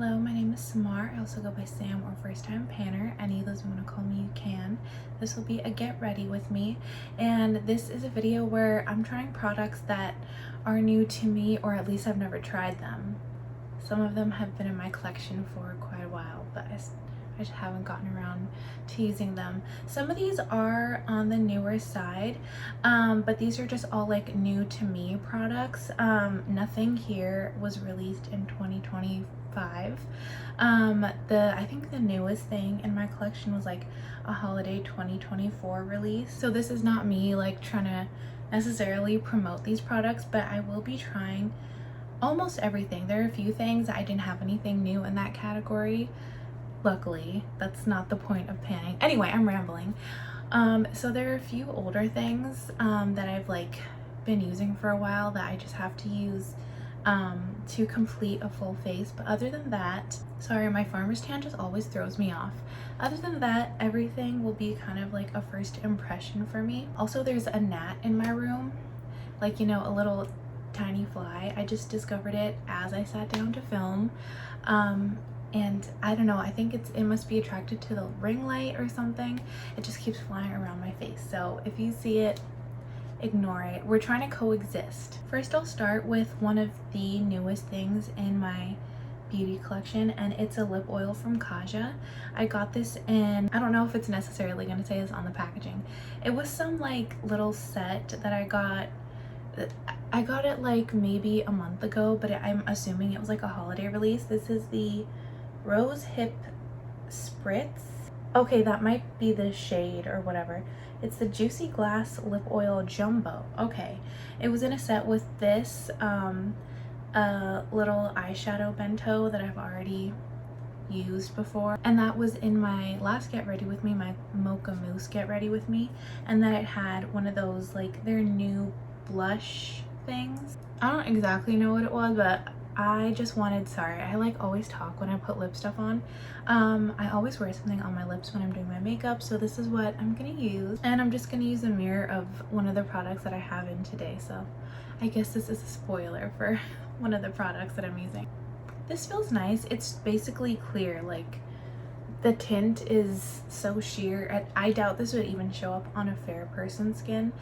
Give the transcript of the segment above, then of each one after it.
Hello, my name is Samar. I also go by Sam or First Time Panner. Any of those you want to call me, you can. This will be a get ready with me, and this is a video where I'm trying products that are new to me, or at least I've never tried them. Some of them have been in my collection for quite a while, but I just haven't gotten around to using them. Some of these are on the newer side, but these are just all like new to me products. Nothing here was released in 2025. I think the newest thing in my collection was like a holiday 2024 release. So this is not me like trying to necessarily promote these products, but I will be trying almost everything. There are a few things I didn't have anything new in that category. Luckily, that's not the point of panning. Anyway, I'm rambling. So there are a few older things that I've like been using for a while that I just have to use to complete a full face. But other than that, sorry, my farmer's tan just always throws me off. Other than that, everything will be kind of like a first impression for me. Also, there's a gnat in my room, like, you know, a little tiny fly. I just discovered it as I sat down to film. And I don't know, I think it must be attracted to the ring light or something. It just keeps flying around my face. So if you see it, ignore it. We're trying to coexist. First, I'll start with one of the newest things in my beauty collection, and it's a lip oil from Kaja. I got this in, I don't know if it's necessarily going to say this on the packaging. It was some like little set that I got it like maybe a month ago, but I'm assuming it was like a holiday release. This is the Rose Hip Spritz. Okay, that might be the shade or whatever. It's the Juicy Glass Lip Oil Jumbo. Okay, it was in a set with this little eyeshadow bento that I've already used before, and that was in my last get ready with me, my Mocha Mousse get ready with me, and then it had one of those like their new blush things. I don't exactly know what it was, but I just wanted, sorry, I like always talk when I put lip stuff on. I always wear something on my lips when I'm doing my makeup, so this is what I'm gonna use, and I'm just gonna use a mirror of one of the products that I have in today. So I guess this is a spoiler for one of the products that I'm using. This feels nice. It's basically clear, like the tint is so sheer. I doubt this would even show up on a fair person's skin.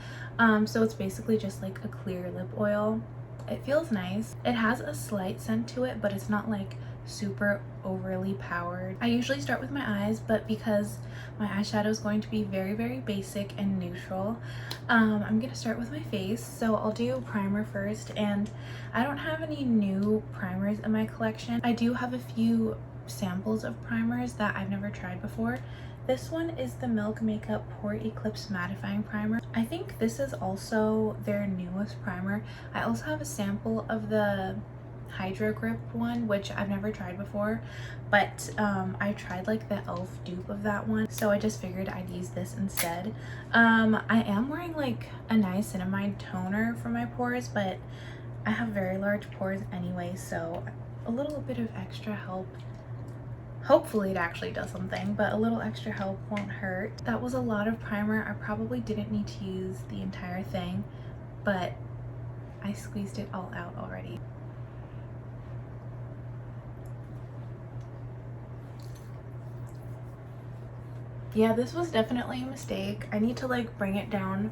So it's basically just like a clear lip oil. It feels nice. It has a slight scent to it, but it's not like super overly powered. I usually start with my eyes, but because my eyeshadow is going to be very, very basic and neutral, I'm gonna start with my face. So I'll do primer first, and I don't have any new primers in my collection. I do have a few samples of primers that I've never tried before. This one is the Milk Makeup Pore Eclipse Mattifying Primer. I think this is also their newest primer. I also have a sample of the Hydro Grip one, which I've never tried before, but I tried like the e.l.f. dupe of that one, so I just figured I'd use this instead. I am wearing like a niacinamide toner for my pores, but I have very large pores anyway, so a little bit of extra help. Hopefully it actually does something, but a little extra help won't hurt. That was a lot of primer. I probably didn't need to use the entire thing, but I squeezed it all out already. Yeah, this was definitely a mistake. I need to like bring it down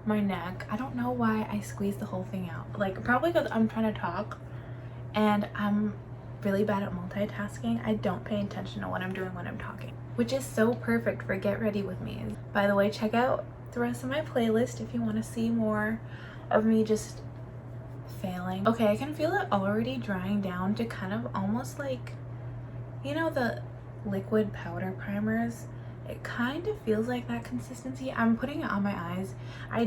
my neck. I don't know why I squeezed the whole thing out. Like probably because I'm trying to talk and I'm really bad at multitasking. I don't pay attention to what I'm doing when I'm talking, which is so perfect for get ready with me. By the way, check out the rest of my playlist if you want to see more of me just failing. Okay, I can feel it already drying down to kind of almost like, you know, the liquid powder primers. It kind of feels like that consistency. I'm putting it on my eyes. I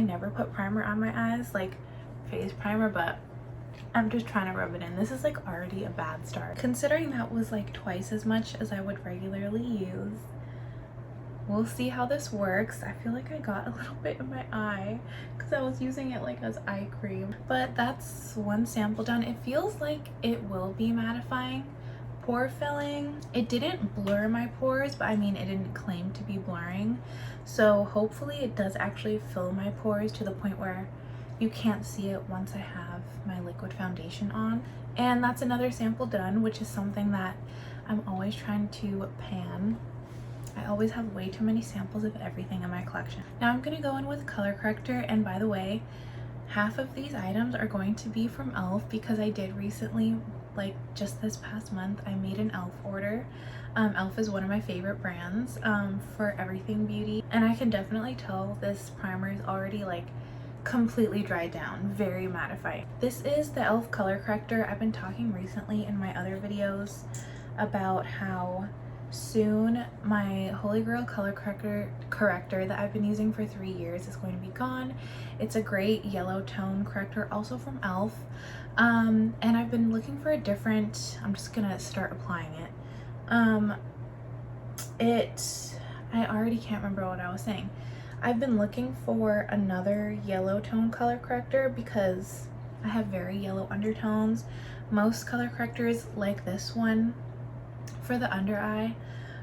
never put primer on my eyes, like face primer, but I'm just trying to rub it in. This is like already a bad start, considering that was like twice as much as I would regularly use. We'll see how this works. I feel like I got a little bit in my eye because I was using it like as eye cream, but that's one sample done. It feels like it will be mattifying. Pore filling, it didn't blur my pores, but I mean it didn't claim to be blurring, so hopefully it does actually fill my pores to the point where, you can't see it once I have my liquid foundation on. And that's another sample done, which is something that I'm always trying to pan. I always have way too many samples of everything in my collection. Now I'm gonna go in with color corrector, and by the way, half of these items are going to be from e.l.f. because I did recently, like just this past month, I made an e.l.f. order. e.l.f. is one of my favorite brands for everything beauty, and I can definitely tell this primer is already like completely dried down, very mattifying. This is the e.l.f. color corrector. I've been talking recently in my other videos about how soon my holy grail color corrector that I've been using for 3 years is going to be gone. It's a great yellow tone corrector, also from e.l.f. And I've been looking for a different, I'm just gonna start applying it. I already can't remember what I was saying. I've been looking for another yellow tone color corrector because I have very yellow undertones. Most color correctors like this one for the under eye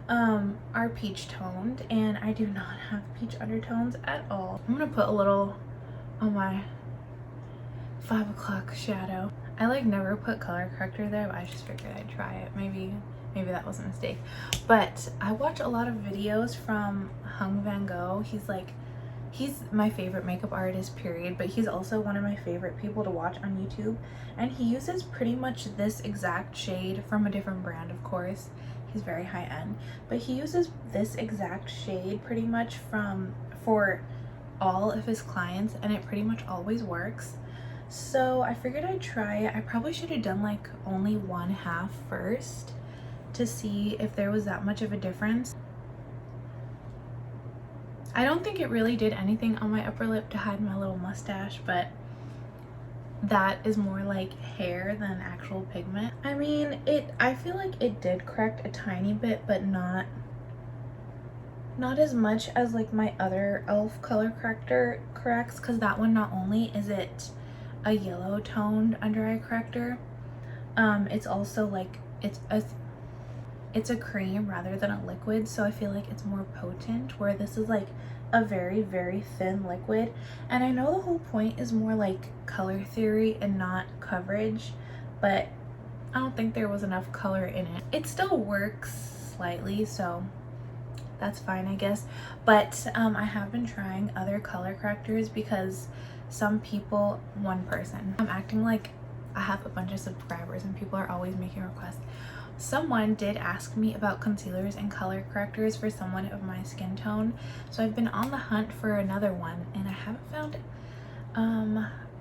are peach toned, and I do not have peach undertones at all. I'm gonna put a little on my 5 o'clock shadow. I like never put color corrector there, but I just figured I'd try it. Maybe that was a mistake. But I watch a lot of videos from Hung Van Gogh. He's my favorite makeup artist, period, but he's also one of my favorite people to watch on YouTube. And he uses pretty much this exact shade from a different brand, of course. He's very high end, but he uses this exact shade pretty much for all of his clients, and it pretty much always works. So I figured I'd try it. I probably should have done like only 1/2 first to see if there was that much of a difference. I don't think it really did anything on my upper lip to hide my little mustache, but that is more like hair than actual pigment. I mean, I feel like it did correct a tiny bit, but not as much as like my other e.l.f. color corrector corrects, because that one, not only is it a yellow toned under eye corrector, it's also like it's a cream rather than a liquid, so I feel like it's more potent, where this is like a very, very thin liquid. And I know the whole point is more like color theory and not coverage, but I don't think there was enough color in it. It still works slightly, so that's fine, I guess. But I have been trying other color correctors because some people, one person, I'm acting like I have a bunch of subscribers and people are always making requests. Someone did ask me about concealers and color correctors for someone of my skin tone, so I've been on the hunt for another one, and I haven't found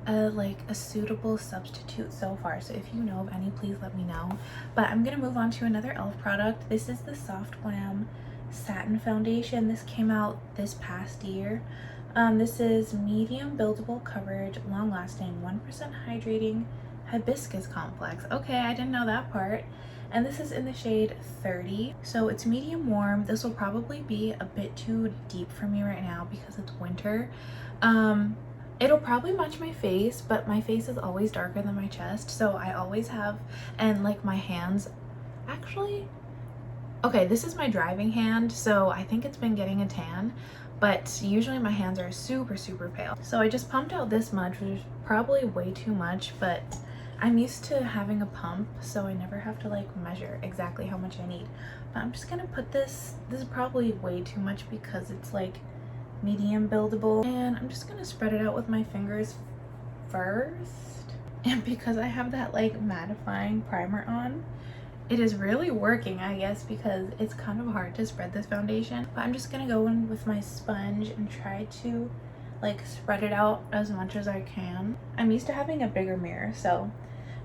a suitable substitute so far. So if you know of any, please let me know. But I'm gonna move on to another e.l.f. product. This is the Soft Glam Satin Foundation. This came out this past year. This is medium buildable coverage, long lasting, 1% hydrating hibiscus complex. Okay, I didn't know that part. And this is in the shade 30, so it's medium warm. This will probably be a bit too deep for me right now because it's winter. It'll probably match my face, but my face is always darker than my chest, so I always have, and like my hands, actually, okay, this is my driving hand, so I think it's been getting a tan, but usually my hands are super, super pale. So I just pumped out this much, which is probably way too much, but I'm used to having a pump, so I never have to like measure exactly how much I need. But I'm just gonna put this is probably way too much because it's like medium buildable, and I'm just gonna spread it out with my fingers first. And because I have that like mattifying primer on, it is really working, I guess, because it's kind of hard to spread this foundation. But I'm just gonna go in with my sponge and try to like spread it out as much as I can. I'm used to having a bigger mirror, so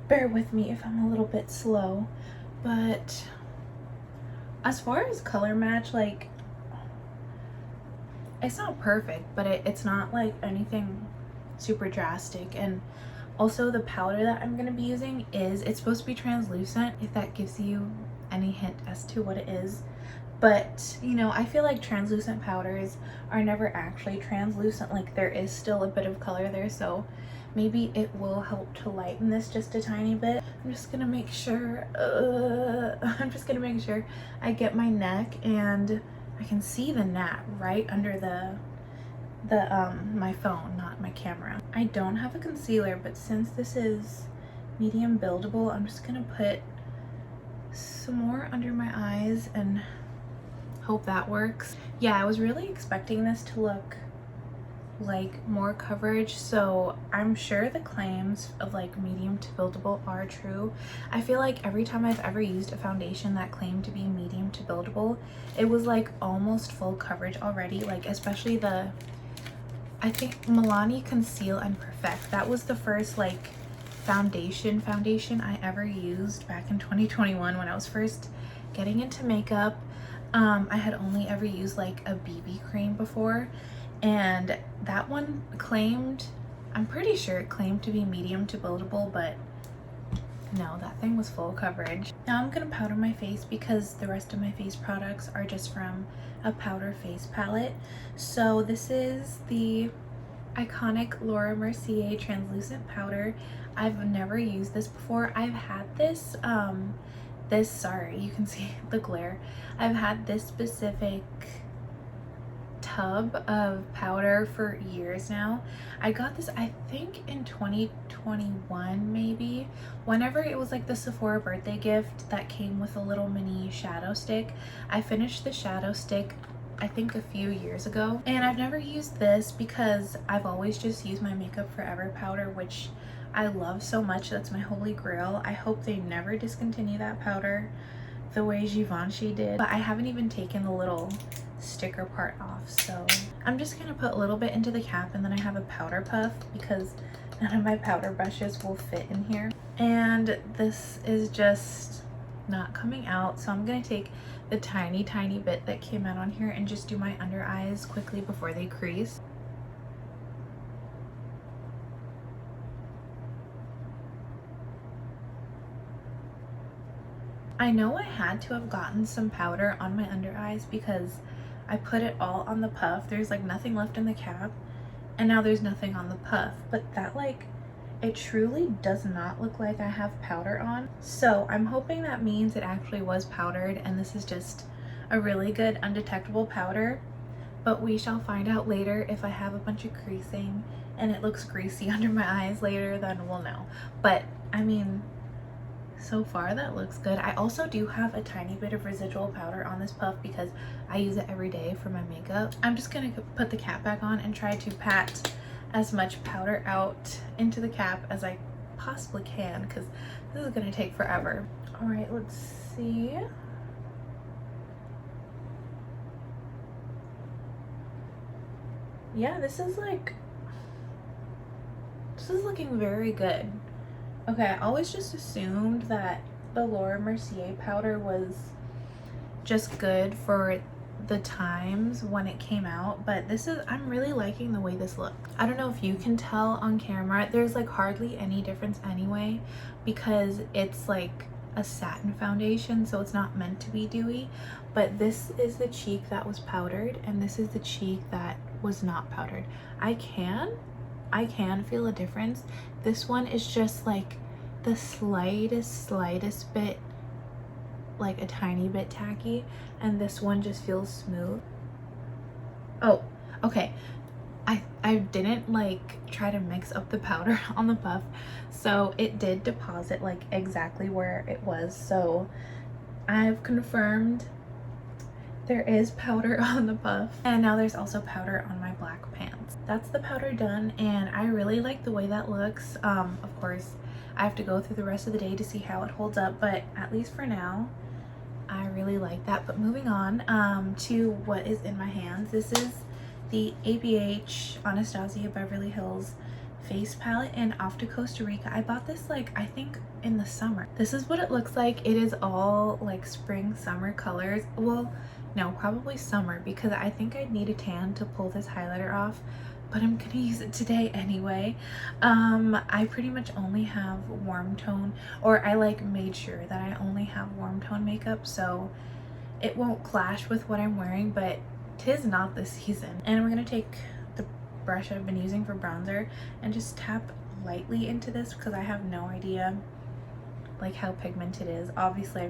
bear with me if I'm a little bit slow. But as far as color match, like, it's not perfect, but it's not like anything super drastic. And also the powder that I'm going to be using it's supposed to be translucent, if that gives you any hint as to what it is. But you know, I feel like translucent powders are never actually translucent, like there is still a bit of color there, so maybe it will help to lighten this just a tiny bit. I'm just gonna make sure I get my neck, and I can see the gnat right under my phone, not my camera. I don't have a concealer, but since this is medium buildable, I'm just gonna put some more under my eyes and hope that works. Yeah, I was really expecting this to look like more coverage, so I'm sure the claims of like medium to buildable are true. I feel like every time I've ever used a foundation that claimed to be medium to buildable, it was like almost full coverage already, like especially I think Milani Conceal and Perfect. That was the first like foundation I ever used back in 2021 when I was first getting into makeup. I had only ever used like a BB cream before, and that one claimed, I'm pretty sure it claimed to be medium to buildable, but no, that thing was full coverage. Now I'm gonna powder my face because the rest of my face products are just from a powder face palette. So this is the iconic Laura Mercier translucent powder. I've never used this before. I've had this sorry, you can see the glare. I've had this specific tub of powder for years now. I got this I think in 2021 maybe, whenever it was like the Sephora birthday gift that came with a little mini shadow stick. I finished the shadow stick I think a few years ago, and I've never used this because I've always just used my Makeup Forever powder, which I love so much. That's my holy grail. I hope they never discontinue that powder the way Givenchy did, but I haven't even taken the little sticker part off, so I'm just gonna put a little bit into the cap, and then I have a powder puff because none of my powder brushes will fit in here, and this is just not coming out, so I'm gonna take the tiny bit that came out on here and just do my under eyes quickly before they crease. I know I had to have gotten some powder on my under eyes because I put it all on the puff. There's like nothing left in the cap, and now there's nothing on the puff, but that like, it truly does not look like I have powder on. So I'm hoping that means it actually was powdered and this is just a really good undetectable powder, but we shall find out later. If I have a bunch of creasing and it looks greasy under my eyes later, then we'll know. But I mean, so far that looks good. I also do have a tiny bit of residual powder on this puff because I use it every day for my makeup. I'm just gonna put the cap back on and try to pat as much powder out into the cap as I possibly can because this is gonna take forever. All right, let's see. Yeah, this is looking very good. Okay, I always just assumed that the Laura Mercier powder was just good for the times when it came out, but I'm really liking the way this looks. I don't know if you can tell on camera, there's like hardly any difference anyway because it's like a satin foundation, so it's not meant to be dewy, but this is the cheek that was powdered and this is the cheek that was not powdered. I can feel a difference. This one is just like the slightest bit, like a tiny bit tacky, and this one just feels smooth. Oh, okay. I didn't like try to mix up the powder on the puff, so it did deposit like exactly where it was. So I've confirmed there is powder on the puff, and now there's also powder on my black pants. That's the powder done, and I really like the way that looks. Of course, I have to go through the rest of the day to see how it holds up, but at least for now, I really like that. But moving on to what is in my hands. This is the ABH Anastasia Beverly Hills face palette and off to Costa Rica. I bought this like I think in the summer. This is what it looks like. It is all like spring summer colors. Well, no, probably summer because I think I'd need a tan to pull this highlighter off, but I'm gonna use it today anyway. I pretty much only have warm tone, or I like made sure that I only have warm tone makeup so it won't clash with what I'm wearing, but 'tis not this season. And we're gonna take the brush I've been using for bronzer and just tap lightly into this because I have no idea like how pigmented it is. Obviously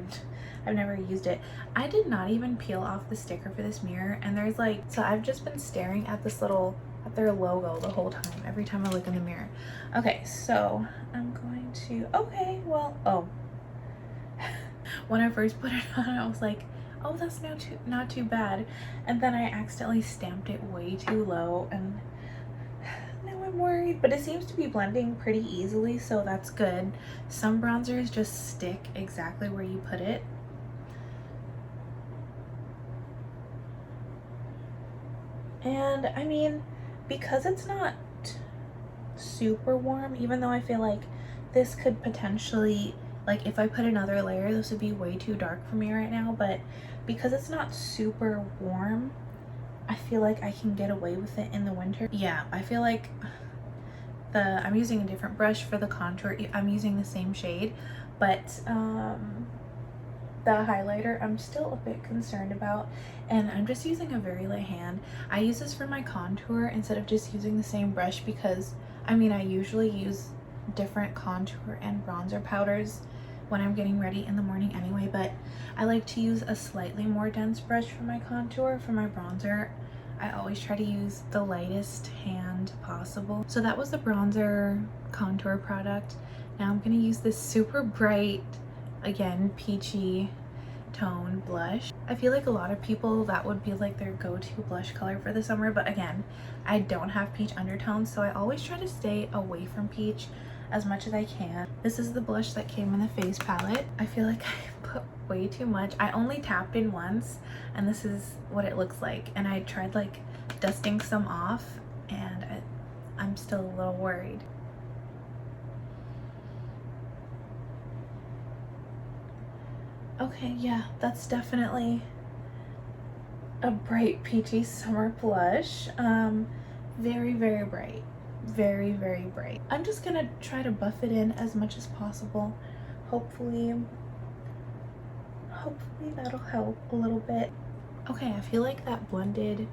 I've never used it. I did not even peel off the sticker for this mirror, and there's like, so I've just been staring at this little at their logo the whole time, every time I look in the mirror. Okay, so I'm going to, okay, well, oh. When I first put it on, I was like, oh, that's not too bad. And then I accidentally stamped it way too low, and now I'm worried. But it seems to be blending pretty easily, so that's good. Some bronzers just stick exactly where you put it. And I mean, because it's not super warm, even though I feel like this could potentially, like if I put another layer, this would be way too dark for me right now, but because it's not super warm, I feel like I can get away with it in the winter. Yeah, I feel like I'm using a different brush for the contour. I'm using the same shade, but the highlighter I'm still a bit concerned about, and I'm just using a very light hand. I use this for my contour instead of just using the same brush because I mean I usually use different contour and bronzer powders when I'm getting ready in the morning anyway, but I like to use a slightly more dense brush for my contour. For my bronzer, I always try to use the lightest hand possible. So that was the bronzer contour product. Now I'm gonna use this super bright, again, peachy tone blush. I feel like a lot of people, that would be like their go-to blush color for the summer, but again, I don't have peach undertones, so I always try to stay away from peach as much as I can. This is the blush that came in the face palette. I feel like I put way too much. I only tapped in once, and this is what it looks like. And I tried like dusting some off, and I'm still a little worried. Okay, yeah, that's definitely a bright peachy summer blush. Very, very bright. Very, very bright. I'm just gonna try to buff it in as much as possible. Hopefully that'll help a little bit. Okay, I feel like that blended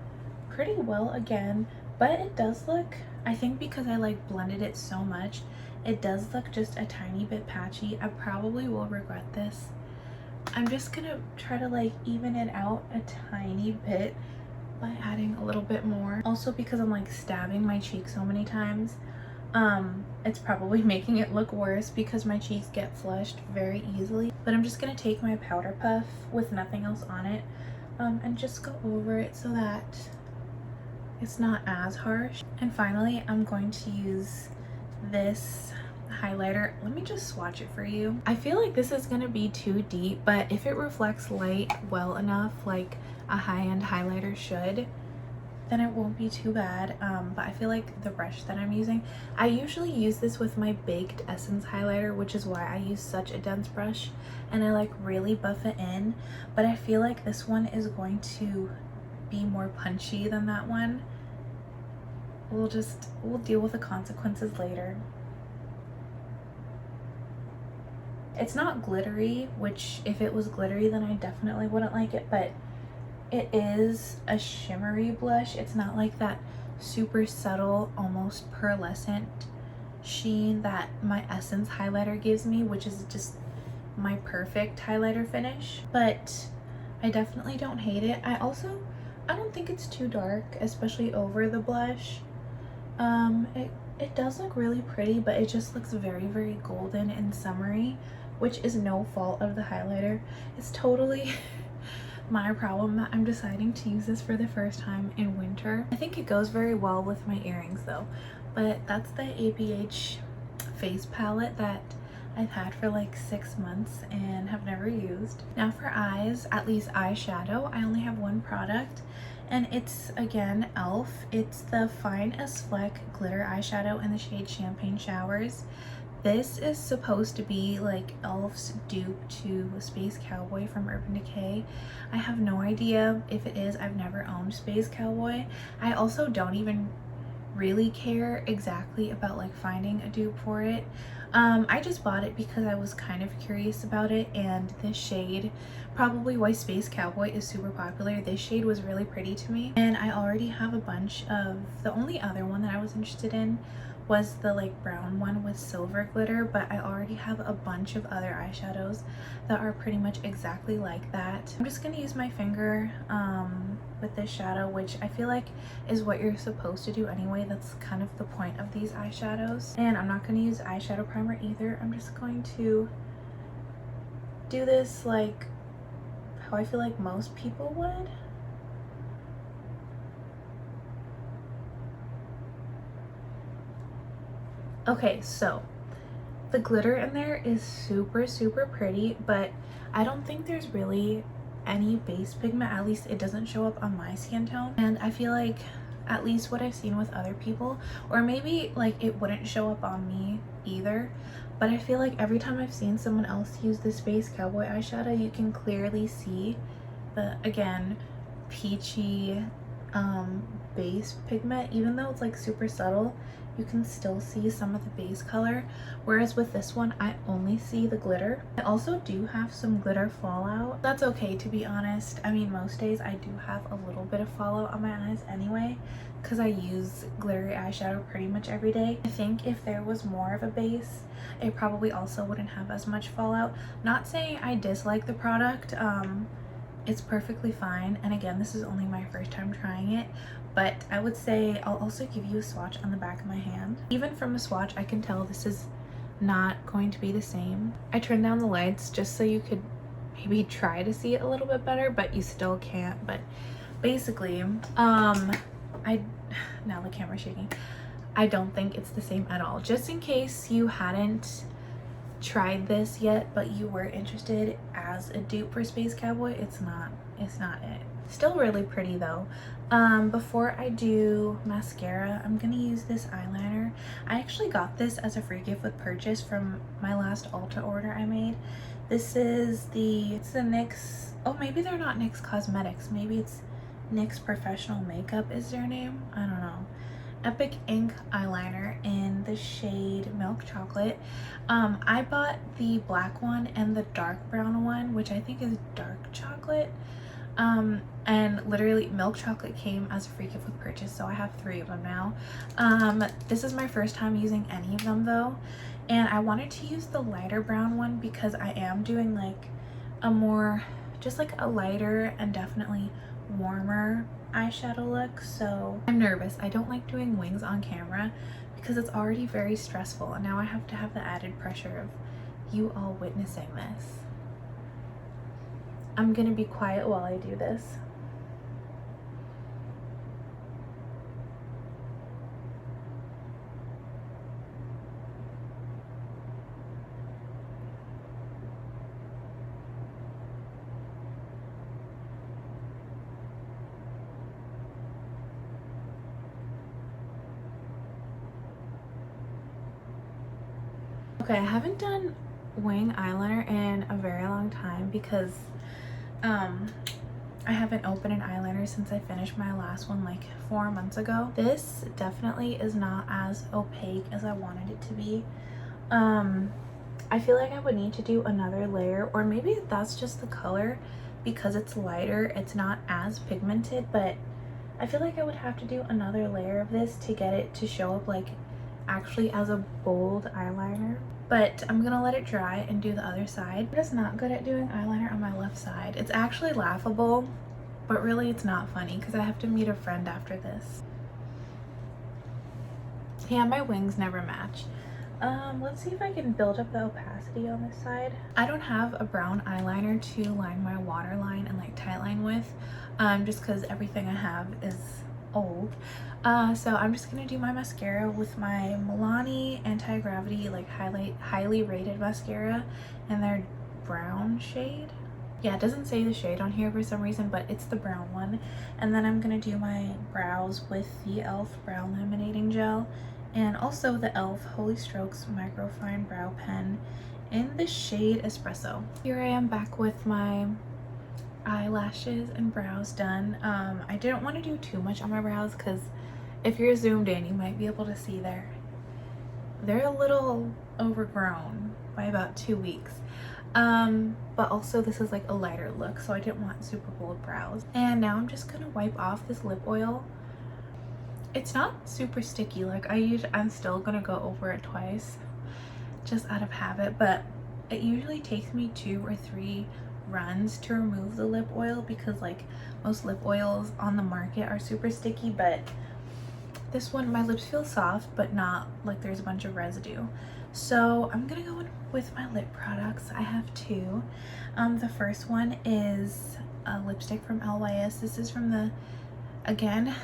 pretty well again, but it does look, I think because I like blended it so much, it does look just a tiny bit patchy. I probably will regret this. I'm just gonna try to like even it out a tiny bit by adding a little bit more. Also because I'm like stabbing my cheek so many times, it's probably making it look worse because my cheeks get flushed very easily. But I'm just gonna take my powder puff with nothing else on it, and just go over it so that it's not as harsh. And finally, I'm going to use this highlighter. Let me just swatch it for you. I feel like this is gonna be too deep, but if it reflects light well enough, like a high-end highlighter should, then it won't be too bad. But I feel like the brush that I'm using, I usually use this with my Baked Essence highlighter, which is why I use such a dense brush, and I like really buff it in. But I feel like this one is going to be more punchy than that one. We'll deal with the consequences later. It's not glittery, which if it was glittery then I definitely wouldn't like it, but it is a shimmery blush. It's not like that super subtle, almost pearlescent sheen that my Essence highlighter gives me, which is just my perfect highlighter finish. But I definitely don't hate it. I don't think it's too dark, especially over the blush. It does look really pretty, but it just looks very, very golden and summery, which is no fault of the highlighter. It's totally my problem that I'm deciding to use this for the first time in winter. I think it goes very well with my earrings though. But that's the ABH face palette that I've had for like 6 months and have never used. Now for eyes, at least eyeshadow, I only have one product, and it's again e.l.f. It's the Fine as Fleck glitter eyeshadow in the shade Champagne Showers. This is supposed to be like e.l.f.'s dupe to Space Cowboy from Urban Decay. I have no idea if it is. I've never owned Space Cowboy. I also don't even really care exactly about like finding a dupe for it. I just bought it because I was kind of curious about it, and this shade, probably why Space Cowboy is super popular, this shade was really pretty to me. And I already have a bunch of, the only other one that I was interested in was the like brown one with silver glitter, but I already have a bunch of other eyeshadows that are pretty much exactly like that. I'm just gonna use my finger with this shadow, which I feel like is what you're supposed to do anyway. That's kind of the point of these eyeshadows. And I'm not gonna use eyeshadow primer either. I'm just going to do this like how I feel like most people would. Okay, so the glitter in there is super, super pretty, but I don't think there's really any base pigment. At least it doesn't show up on my skin tone. And I feel like at least what I've seen with other people, or maybe like it wouldn't show up on me either, but I feel like every time I've seen someone else use the Space Cowboy eyeshadow, you can clearly see the, again, peachy base pigment. Even though it's like super subtle, you can still see some of the base color, whereas with this one I only see the glitter. I also do have some glitter fallout. That's okay, to be honest. I mean, most days I do have a little bit of fallout on my eyes anyway, because I use glittery eyeshadow pretty much every day. I think if there was more of a base, it probably also wouldn't have as much fallout. Not saying I dislike the product, it's perfectly fine, and again, this is only my first time trying it, but I would say I'll also give you a swatch on the back of my hand. Even from a swatch, I can tell this is not going to be the same. I turned down the lights just so you could maybe try to see it a little bit better, but you still can't. But basically, now the camera's shaking. I don't think it's the same at all. Just in case you hadn't tried this yet, but you were interested as a dupe for Space Cowboy, it's not it. Still really pretty though. Before I do mascara, I'm gonna use this eyeliner. I actually got this as a free gift with purchase from my last Ulta order I made. This is it's the NYX, oh maybe they're not NYX Cosmetics, maybe it's NYX Professional Makeup is their name, I don't know. Epic Ink eyeliner in the shade Milk Chocolate. I bought the black one and the dark brown one, which I think is Dark Chocolate. And literally Milk Chocolate came as a free gift with purchase, so I have 3 of them now. This is my first time using any of them though, and I wanted to use the lighter brown one because I am doing like a more, just like a lighter and definitely warmer eyeshadow look. So I'm nervous. I don't like doing wings on camera because it's already very stressful, and now I have to have the added pressure of you all witnessing this. I'm gonna be quiet while I do this. Okay, I haven't done wing eyeliner in a very long time because I haven't opened an eyeliner since I finished my last one like 4 months ago. This definitely is not as opaque as I wanted it to be. I feel like I would need to do another layer, or maybe that's just the color because it's lighter, it's not as pigmented, but I feel like I would have to do another layer of this to get it to show up like actually as a bold eyeliner. But I'm gonna let it dry and do the other side. I'm just not good at doing eyeliner on my left side. It's actually laughable, but really it's not funny because I have to meet a friend after this. Yeah, my wings never match. Let's see if I can build up the opacity on this side. I don't have a brown eyeliner to line my waterline and like tightline with, just because everything I have is old. So I'm just gonna do my mascara with my Milani Anti-Gravity like highly rated mascara in their brown shade. Yeah, it doesn't say the shade on here for some reason, but it's the brown one. And then I'm gonna do my brows with the e.l.f. brow laminating gel and also the e.l.f. Holy Strokes Microfine Brow Pen in the shade Espresso. Here I am back with my eyelashes and brows done. I didn't want to do too much on my brows because if you're zoomed in, you might be able to see they're a little overgrown by about 2 weeks. But also this is like a lighter look, so I didn't want super bold brows. And now I'm just gonna wipe off this lip oil. It's not super sticky. Like I'm still gonna go over it twice just out of habit, but it usually takes me 2 or 3 runs to remove the lip oil, because like most lip oils on the market are super sticky, but this one, my lips feel soft but not like there's a bunch of residue. So I'm gonna go in with my lip products. I have 2. The first one is a lipstick from LYS. This is from the, again,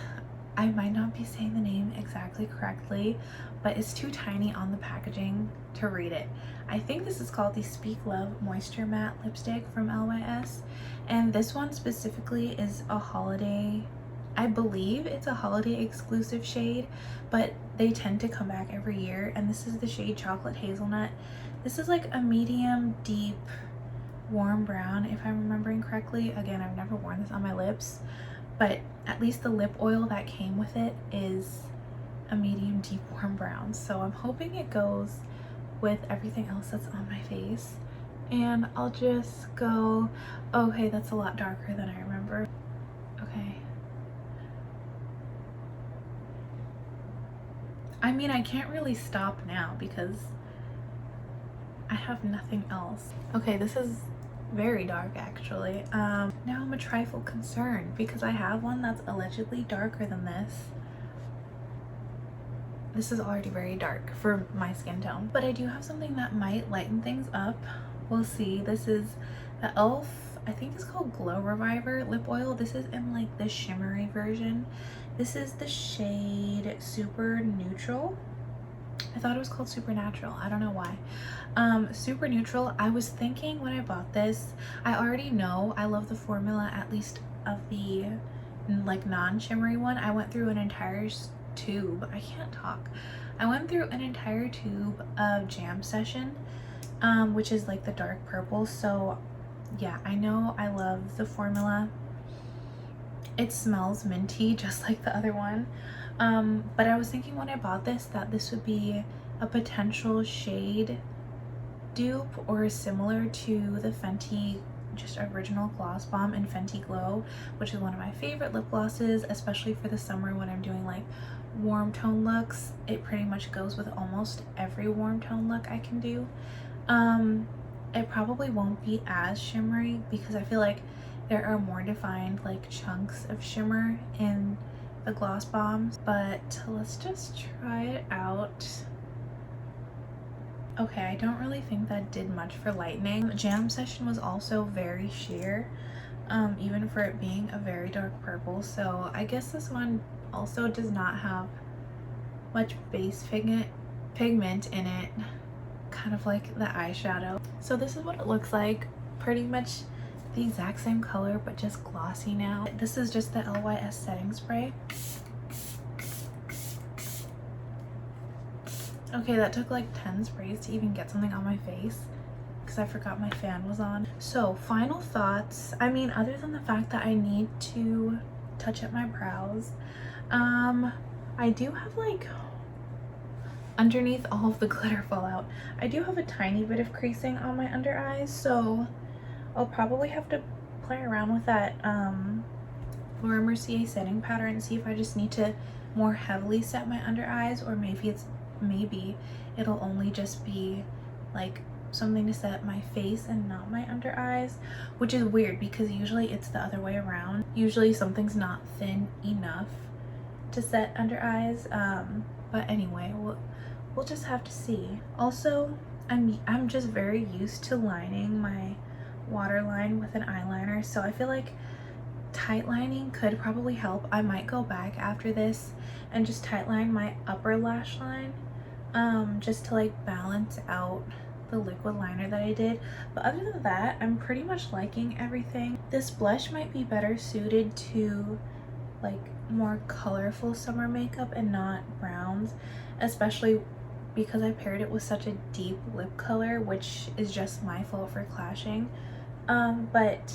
I might not be saying the name exactly correctly, but it's too tiny on the packaging to read it. I think this is called the Speak Love Moisture Matte Lipstick from LYS, and this one specifically is a holiday, I believe it's a holiday exclusive shade, but they tend to come back every year, and this is the shade Chocolate Hazelnut. This is like a medium deep warm brown, if I'm remembering correctly. Again, I've never worn this on my lips, but at least the lip oil that came with it is a medium deep warm brown, so I'm hoping it goes with everything else that's on my face. And I'll just go, okay, that's a lot darker than I remember. Okay, I mean, I can't really stop now because I have nothing else. Okay, this is very dark actually. Now I'm a trifle concerned because I have one that's allegedly darker than this. This is already very dark for my skin tone, but I do have something that might lighten things up. We'll see. This is the e.l.f., I think it's called Glow Reviver lip oil. This is in like the shimmery version. This is the shade Super Neutral. I thought it was called Supernatural. I don't know why. Super Neutral. I was thinking when I bought this, I already know I love the formula, at least of the like non-shimmery one. I went through an entire tube. I can't talk. I went through an entire tube of Jam Session, which is like the dark purple. So yeah, I know I love the formula. It smells minty just like the other one. But I was thinking when I bought this that this would be a potential shade dupe or similar to the Fenty just original gloss bomb in Fenty Glow, which is one of my favorite lip glosses, especially for the summer when I'm doing like warm tone looks. It pretty much goes with almost every warm tone look I can do. It probably won't be as shimmery because I feel like there are more defined like chunks of shimmer in the gloss bombs, but let's just try it out. Okay, I don't really think that did much for lightening. Jam Session was also very sheer, even for it being a very dark purple, so I guess this one also does not have much base pigment in it, kind of like the eyeshadow. So this is what it looks like, pretty much the exact same color but just glossy now. This is just the LYS setting spray. Okay, that took like 10 sprays to even get something on my face because I forgot my fan was on. So final thoughts, I mean, other than the fact that I need to touch up my brows, I do have like, underneath all of the glitter fallout, I do have a tiny bit of creasing on my under eyes, so I'll probably have to play around with that Laura Mercier setting powder and see if I just need to more heavily set my under eyes, or maybe it'll only just be like something to set my face and not my under eyes, which is weird because usually it's the other way around. Usually something's not thin enough to set under eyes, but anyway, we'll just have to see. Also, I'm just very used to lining my waterline with an eyeliner, so I feel like tight lining could probably help. I might go back after this and just tight line my upper lash line, just to like balance out the liquid liner that I did. But other than that, I'm pretty much liking everything. This blush might be better suited to like more colorful summer makeup and not browns, especially because I paired it with such a deep lip color, which is just my fault for clashing. But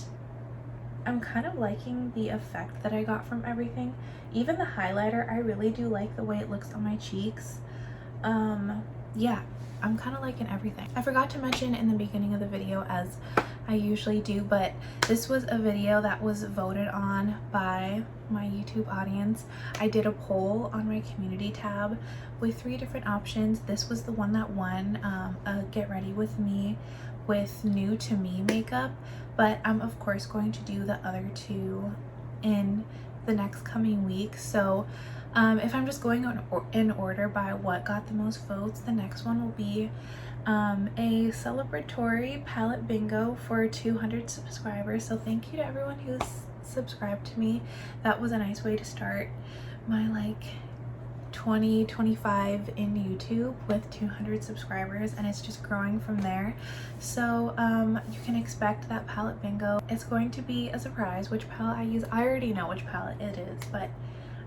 I'm kind of liking the effect that I got from everything. Even the highlighter, I really do like the way it looks on my cheeks. Yeah, I'm kind of liking everything. I forgot to mention in the beginning of the video, as I usually do, but this was a video that was voted on by my YouTube audience. I did a poll on my community tab with 3 different options. This was the one that won, a get ready with me with new to me makeup, but I'm of course going to do the other 2 in the next coming week. So if I'm just going in order by what got the most votes, the next one will be a celebratory palette bingo for 200 subscribers. So thank you to everyone who's subscribed to me. That was a nice way to start my like 2025 in YouTube with 200 subscribers, and it's just growing from there. So you can expect that palette bingo. It's going to be a surprise which palette I use. I already know which palette it is, but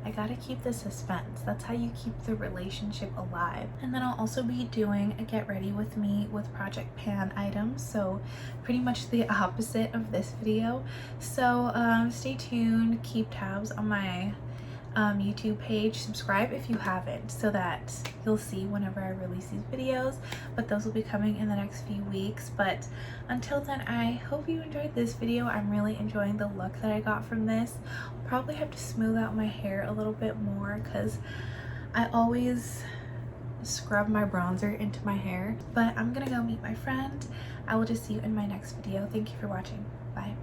I gotta keep the suspense. That's how you keep the relationship alive. And then I'll also be doing a get ready with me with Project Pan items, so pretty much the opposite of this video. So stay tuned, keep tabs on my YouTube page, subscribe if you haven't, so that you'll see whenever I release these videos, but those will be coming in the next few weeks. But until then, I hope you enjoyed this video. I'm really enjoying the look that I got from this. I'll probably have to smooth out my hair a little bit more because I always scrub my bronzer into my hair. But I'm gonna go meet my friend. I will just see you in my next video. Thank you for watching. Bye.